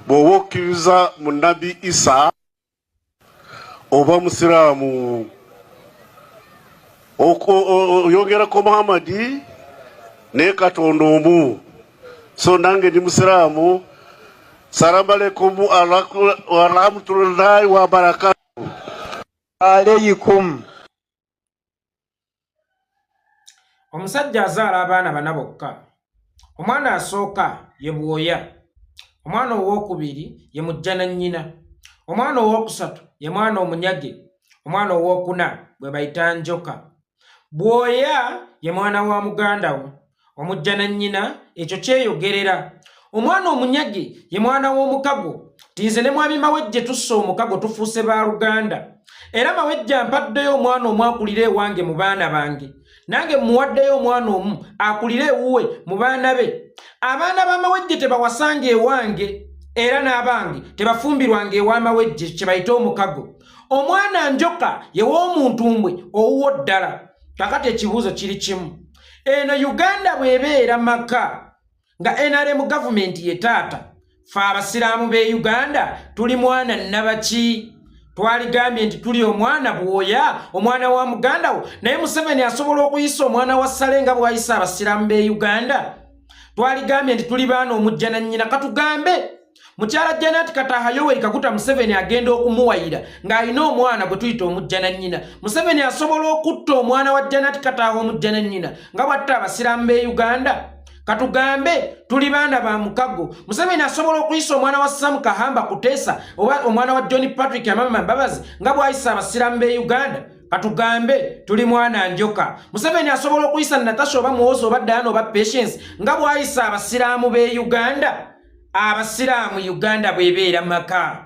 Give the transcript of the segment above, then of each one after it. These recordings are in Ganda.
bw'owokkiriza mu Nabi Isa oba musiraamu oyongerako Muhammadi ne Katonda omu. So nange ndi musiraamu. Salamu alaikum wa rahmatullahi wa barakatuh. Alaykum. Omusajja azaala abaana bana bokka. Omwana asooka ye bwoya. Omwana owokubiri ye mujja na nnyina. Omwana owokusatu ye mwana omunyage. Omwana owokuna bwe bayita njoka. Bwoya ye mwana wa muganda we. Omujja na nnyina ekyo kyeyogerera. Omwana omunyage ye mwana w'omukago. Tinze ne mwami Mawejje tusse omukago tufuuse ba Luganda. Era Mawejje ampaddeyo omwana omu akulira ewange mu baana bange. Nange muwaddeyo omwana omu akulira ewuwe mu baana be. Abaana ba Mawejje tebawasanga ewange. Era n'abange tebafumbirwanga ewa Mawejje kye bayita omukago. Omwana njoka ye w'omuntu mbwe owuwo ddala. Kakati ekibuuzo kiri kimu. Eno Uganda bw'ebeera maka nga NRM gavumenti ye taata. Fe abasiraamu b'e Uganda tuli mwana nnabaki? Twaligambye nti tuli omwana bwoya, omwana wa muganda wo. Naye Museveni asobola okuyisa omwana wa Ssale nga bw'ayisa abasiraamu b'e Uganda. Twaligambye nti tuli baana omujja na nnyina. Katugambe mukyala Janet Kataha Yoweri Kaguta Museveni agenda okumuwayira ng'alina omwana gwe tuyita omujja na nnyina. Museveni asobola okutta omwana wa Janet Kataha omujja na nnyina nga bw'atta abasiraamu b'e Uganda. Katugambe tuli baana ba mukago. Museveni asobola okuyisa omwana wa Sam Kahamba Kuteesa oba omwana wa John Patrick Amama Mbabazi nga bw'ayisa abasiraamu b'e Uganda. Katugambe tuli mwana njoka. Museveni asobola okuyisa Natasha oba Muhoozi oba Diana oba Patience nga bw'ayisa abasiraamu b'e Uganda. Abasiraamu Uganda bw'ebeera maka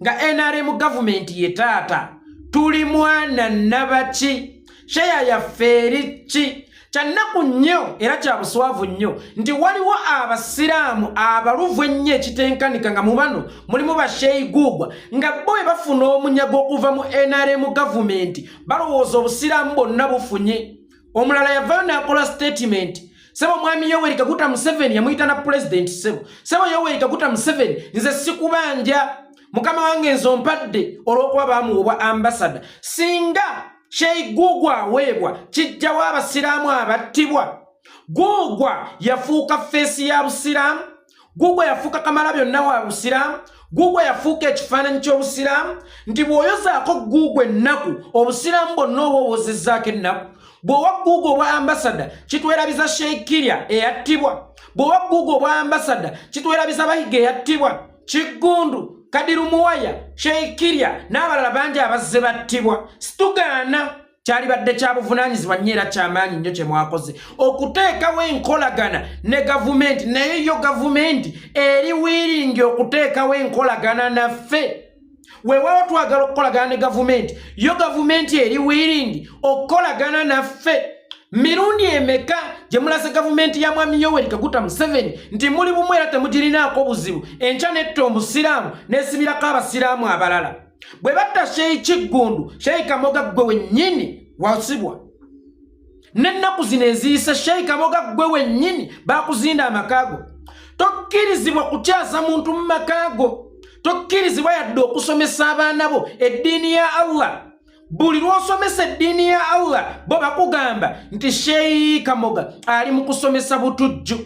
nga NRM gavumenti ye taata tuli mwana nnabaki? Sheya yaffe eri ki? Kyannaku nnyo era kya buswavu nnyo nti waliwo abasiraamu abaluvu ennyo ekitenkanika nga mu bano mulimu basheyi Gugwa nga bo bwe bafuna omunyago okuva mu NRM gavumenti balowooza obusiraamu bwonna bufunye. Omulala yavayo n'akola statement. Sebo mwami Yoweri Kaguta Museveni yamuyita na president Sebo Yoweri Kaguta Museveni nze sikubanja mukama wange nzo mpadde olw'okuba bamuwa ambassador. Singa Sheikh Gugwa aweebwa kijja w'abasiraamu abattibwa. Gugwa yafuuka feesi ya busiraamu. Gugwa yafuuka kamalabyonna wa busiraamu. Gugwa yafuuka ekifaananyi ky'obusiraamu. Nti bw'oyozaako Gugwa ennaku obusiraamu bwonna oba owozezzaako ennaku. Bw'owa Gugwa obwa ambassador kitwerabiza Sheikh Kirya eyattibwa. Bw'owa Gugwa obwa ambassador kitwerabiza Bahiga eyattibwa. Kiggundu, Kadiru Muwaya, Sheikh Kirya n'abalala bangi abazze battibwa. Situgaana kyali badde kya buvunaanyizibwa nnyo era ky'amaanyi nnyo kye mwakoze okuteekawo enkolagana ne gavumenti. Naye yo gavumenti eri wiringi okuteekawo enkolagana naffe. Weewaawo twagala okukolagana ne gavumenti, yo gavumenti eri wiringi okukolagana naffe. Mirundi emeka gye mulaze gavumenti ya mwami Yoweri Kaguta Museveni nti muli bumu era temugirinaako buzibu enkya netta omusiraamu n'esibirako abasiraamu abalala. Bwe batta Sheikh Kiggundu, Sheikh Kamoga gwe wennyini wasibwa. N'ennaku zino eziyise Sheikh Kamoga gwe wennyini baakuzinda amakaago. Tokkirizibwa kukyaza muntu mu makaago. Tokkirizibwa yadde okusomesa abaana bo eddiini ya Allah. Buli lw'osomesa eddiini ya Allah bo bakugamba nti Sheikh Kamoga ali mu kusomesa butujju.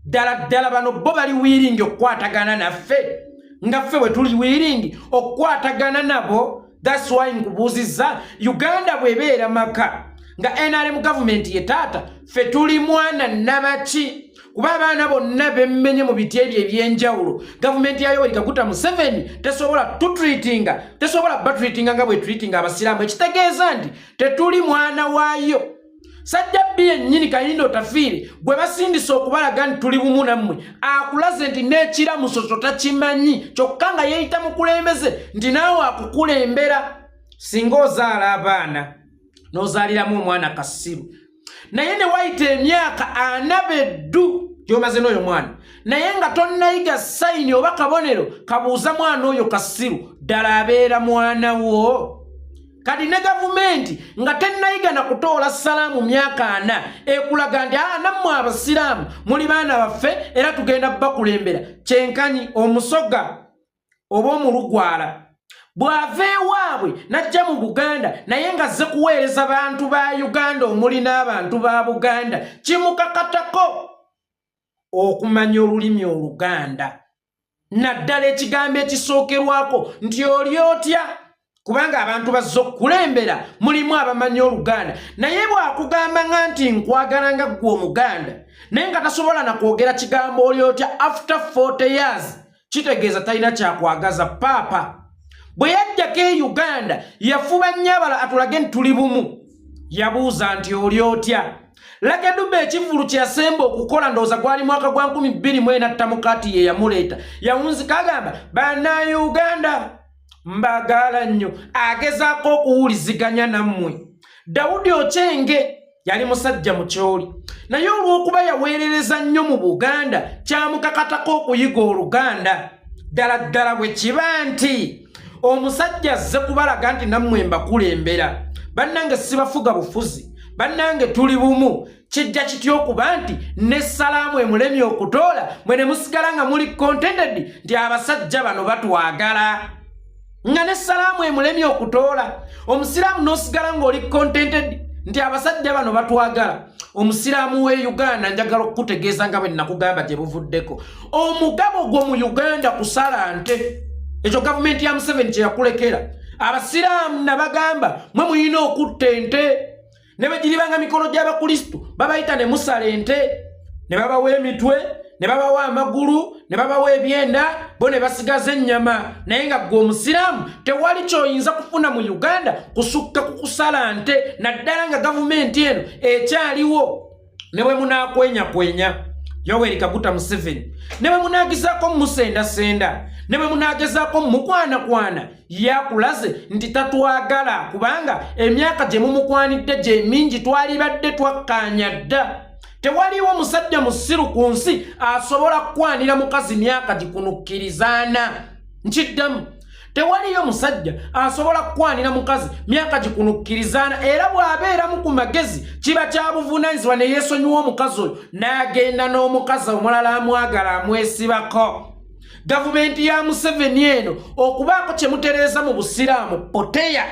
Ddala bano bo bali wiringi okukwatagana naffe nga ffe bwe tuli wiringi okukwatagana nabo. That's why nkubuuzizza Uganda bw'ebeera maka nga NRM gavumenti ye taata ffe tuli mwana nnabaki? Kuba abaana bonna bemmenye mu biti ebyo eby'enjawulo. Gavumenti ya Yoweri Kaguta Museveni tesobola batreatinga nga bwe treatinga abasiraamu. Ekitegeeza nti tetuli mwana waayo. Sajja bbi yennyini Kayindo Tafiire gwe basindisa okubalaga nti tuli bumu nammwe akulaze nti n'ekiramuso takimanyi kyokka nga yeeyita mukulembeze nti naawe akukulembera. Singa ozaala abaana n'ozaaliramu omwana kasiru naye ne wayita emyaka 42 gyomaze n'oyo mwana naye nga tonnayiga sayini oba kabonero kabuuza mwana oyo kasiru ddala abeera mwana wo. Kati ne gavumenti nga tennayiga na kutoola salaamu myaka 4 ekulaga nti nammwe abasiraamu muli baana baffe era tugenda bakulembera. Kyenkanyi omusoga oba omulugwala bw'ava ewaabwe n'ajja mu Buganda naye ng'azze kuweereza bantu ba Uganda omuli n'abantu ba Buganda kimukakatako okumanya olulimi Oluganda naddala ekigambo ekisookerwako nti oli otya kubanga abantu bazze okukulembera mulimu abamanyi Oluganda naye bw'akugamba nti nkwagala nga ggwe Omuganda naye nga tasobola na kwogera kigambo oli otya after 40 years kitegeeza talina kyakwagaza paapa bwe yajjako e Uganda yafuba nnyabala atulage nti tuli bumu yabuuza nti oli otya Lake Dube ekivulu kye yasemba okukola ndowooza gwali mwaka gwa 2024 kati ye yamuleeta yawunzika agamba Bannayuganda mbagala nnyo agezaako okuwuliziganya nammwe Daudi Ochenge yali musajja mu kyoli naye olw'okuba yaweerereza nnyo mu Buganda kyamukakatako okuyiga Oluganda ddala bwe kiba nti omusajja azze kubalaga nti nammwe mbakulembera bannange sibafuga bufuzi bannange tuli bumu kijja kityo okuba nti ne salaamu emulemye okutoola mwe ne musigala nga muli contented nti abasajja bano batwagala nga ne salaamu emulemye okutoola omusiraamu n'osigala ng'oli contented nti abasajja bano batwagala omusiraamu w'e Uganda njagala okukutegeeza nga bwe nakugamba gye buvuddeko omugabo gwo mu Uganda kusala nte ekyo gavumenti ya Museveni kye yakulekera abasiraamu nabagamba mwe muyina okutta ente ne bagiribanga mikono gy'abakristo babayita ne musala ente ne babawa emitwe ne babawa amagulu ne babawa ebyenda bo ne basigaza ennyama naye nga ggwe omusiraamu tewali ky'oyinza kufuna mu Uganda kusukka ku kusala nte naddala nga gavumenti eno ekyaliwo ne bwe munakwenyakwenya Yoweri Kaguta Museveni ne bwe munagezaako mumusendasenda ne bwe munagezaako mukwanakwana yakulaze nti tatwagala kubanga emyaka gye mumukwanidde gye mingi twalibadde twakkaanya dda tewaliwo musajja musiru ku nsi asobola kukwanira mukazi myaka gikunukkirizaana nkiddamu tewaliyo musajja asobola kukwanira mukazi myaka gikunukkirizaana era bw'abeeramu ku magezi kiba kya buvunaanyizibwa ne yeesonyiwa omukazi oyo n'agenda n'omukazi omulala amwagala amwesibako gavumenti ya Museveni eno okubaako kye mutereeza mu busiraamu poteya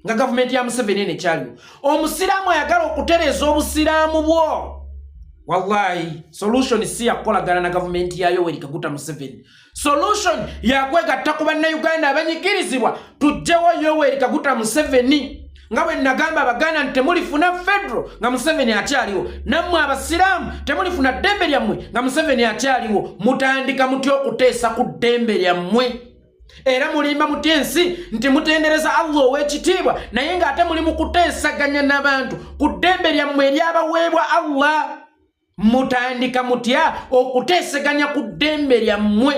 nga gavumenti ya Museveni eno ekyaliwo omusiraamu ayagala okutereeza obusiraamu bwo wallahi solution si yakolagana na gavumenti ya Yoweri Kaguta Museveni solution yakwegatta ku bannayuganda abanyigirizibwa tujjewo Yoweri Kaguta Museveni nga bwe nagamba Abaganda nti temulifuna federal nga Museveni akyaliwo nammwe abasiraamu temulifuna ddembe lyammwe nga Museveni akyaliwo mutandika mutya okuteesa ku ddembe lyammwe era mulimba mutya ensi nti mutendereza Allah ow'ekitiibwa naye ng'ate muli mu kuteesaganya n'abantu ku ddembe lyammwe eryabaweebwa Allah mutandika mutya okuteesaganya ku ddembe lyammwe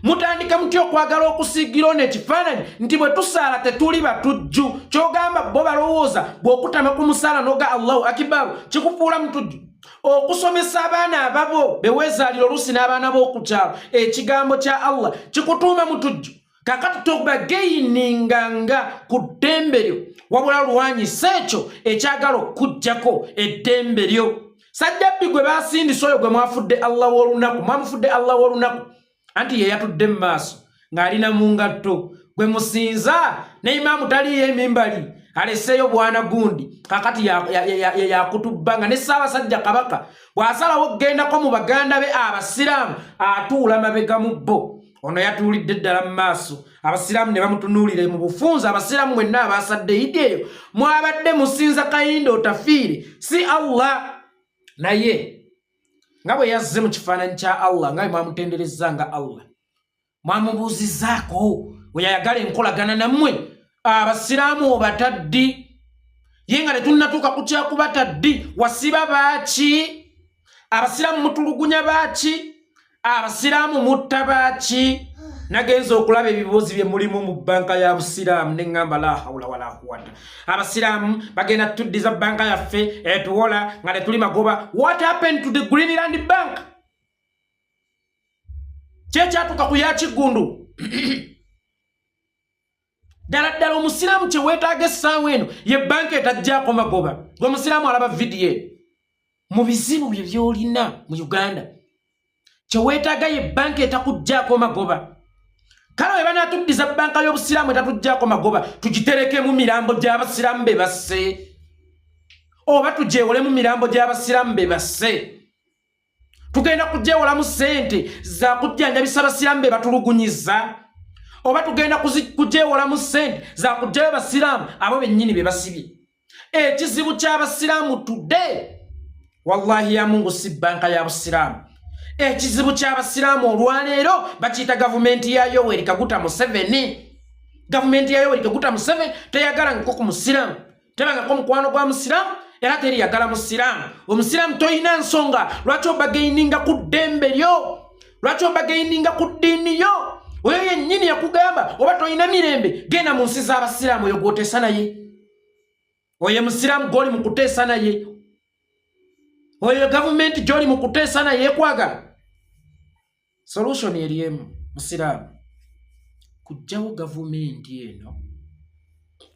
mutandika mutya okwagala okusiigirawo n'ekifaananyi nti bwe tusaala tetuli batujju ky'ogamba bo balowooza bw'okutama ku musaala n'oga Allahu akibaru kikufuula mutujju okusomesa abaana ababo beweezaalira oluusi n'abaana b'okukyalo ekigambo kya Allah kikutuuma mutujju kakati tobageyininganga ku ddembe lyo wabula lwanyisa ekyo ekyagala okujjako eddembe lyo sajjabbi gwe baasindisa oyo gwe mwafudde Allah w'olunaku mwamufudde Allah w'olunaku anti ye yatudde mu maaso ng'alina mu ngatto gwe musinza ne imaamu taliyo emimbali aleseeyo bwana gundi kakati yakutubbanga ne Ssaabasajja Kabaka bw'asalawo okgendako mu baganda be abasiraamu atuula mabega mu bo ono yatuulidde ddala mu maaso abasiraamu ne bamutunuulira mu bufunza abasiraamu mwenna abaasadde Idi eyo mwabadde musinza kayinda otafiire si Allah naye nga bwe yazze mu kifaananyi kya Allah nga bwe mwamutenderezza nga Allah mwamubuuzizaako bwe yayagala enkolagana nammwe abasiraamu obataddi ye nga tetunnatuuka ku kyakubataddi wasiba baaki abasiraamu mutulugunya baaki abasiraamu mutta baaki nagenza okulaba ebibuuzi bye mulimu mu banka ya busiraamu ne ngamba la hawla wala quwwata abasiraamu bagenda tuddiza banka yaffe etuwola nga tetuli magoba what happened to the Greenland Bank kyekyatuuka ku ya Kigundu ddala omusiraamu kye weetaaga essaawa eno ye banka etajjaako magoba gwe omusiraamu alaba vidiyo mu bizibu bye by'olina mu Uganda kye weetaaga ye banka etakujjaako magoba kale we banatuddiza banka y'obusiraamu etatujjako magoba tugitereke mu mirambo gy'abasiraamu be basse oba tugyewole mu mirambo gy'abasiraamu be basse tugenda kugyewolamu sente za kujjanjabisa abasiraamu be batulugunyiza oba tugenda kugyewolamu sente za kujjayo basiraamu abo bennyini be basibye ekizibu ky'abasiraamu today wallahi ya mungu si banka ya busiraamu ekizibu ky'abasiraamu olwaleero bakiyita gavumenti ya Yoweri Kaguta Museveni. Gavumenti ya Yoweri Kaguta Museveni teyagala nko ku musiraamu, tebangako mukwano gwa musiraamu era teriyagala musiraamu. Omusiraamu toyina nsonga lwaki obagaininga ku ddembe lyo, lwaki obagaininga ku ddiini yo. Oyo yennyini yakugamba oba toyina mirembe genda mu nsi z'abasiraamu oyo gw'oteesa naye, oyo musiraamu gw'oli mu kuteesa naye, oyo gavumenti gy'oli mu kuteesa naye ekwagala. Solution eriemu musiraamu kujjawo gavumenti eno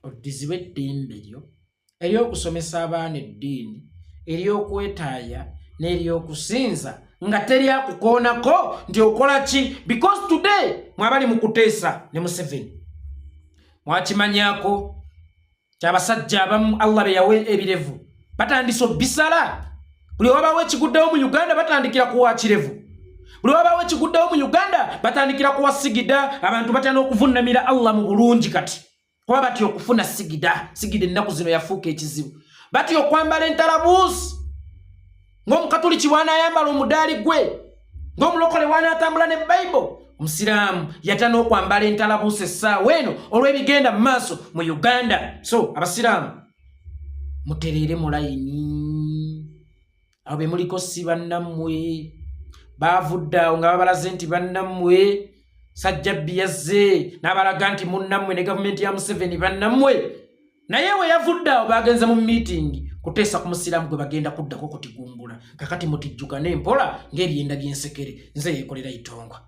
oddizibwe eddembe lyo ery'okusomesa abaana eddiini, ery'okwetaaya n'ery'okusinza nga teryakukoonako nti okola ki, because today mwabali mu kuteesa ne Museveni. Mwakimanyako kyabasajja abamu Allah be yawe ebirevu batandise obbisala. Buli wabawo ekiguddewo mu Uganda batandikira kuwa kirevu, buli wabawo ekiguddewo mu Uganda batandikira kuwa sigida. Abantu batandika okuvunnamira Allah mu bulungi kati kuba batya okufuna sigida. Sigida ennaku zino yafuuka ekizibu. Batya okwambala entalabuusi ng'omukatuliki bw'anaayambala omudaali gwe, ng'omulokole bw'anaatambula ne Bayibuli. Omusiraamu yatana okwambala entalabuusi essaawa eno olw'ebigenda mu maaso mu Uganda. So abasiraamu mutereere mu layini. Abo be muliko si bannammwe baavudde awo nga babalaze nti bannammwe Sajjabbi yazze n'abalaga nti munnammwe ne gavumenti ya Museveni bannammwe, naye we yavudde awo bagenze mu meeting kuteesa ku musiraamu gwe bagenda kuddako kutigumbula. Kakati mutijjuka n'empola ng'ebyenda by'ensekere nze yeekolera itongwa.